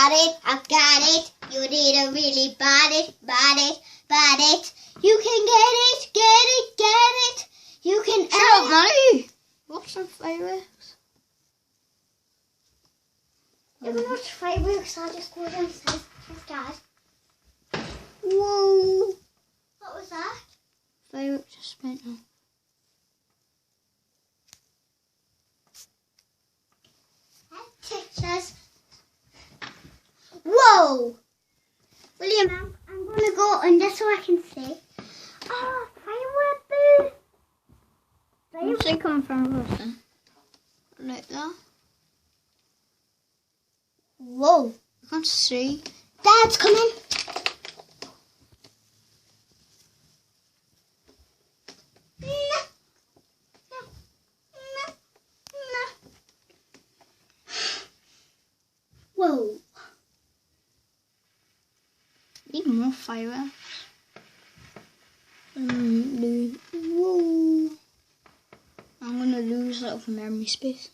got it, I've got it. You need to really bad it. You can get it. You can Shut up, Molly. Watch some fireworks. You can watch fireworks, I'll just go downstairs. Yes, Dad. Whoa. What was that? Fireworks just went off. Pictures. Whoa! William, I'm going to go under so I can see. Oh, firework boo! Where's they coming from, Wilson? Like that? Whoa! I can't see. Dad's coming! Whoa! Need more fireworks. Whoa! I'm gonna lose a lot of memory space.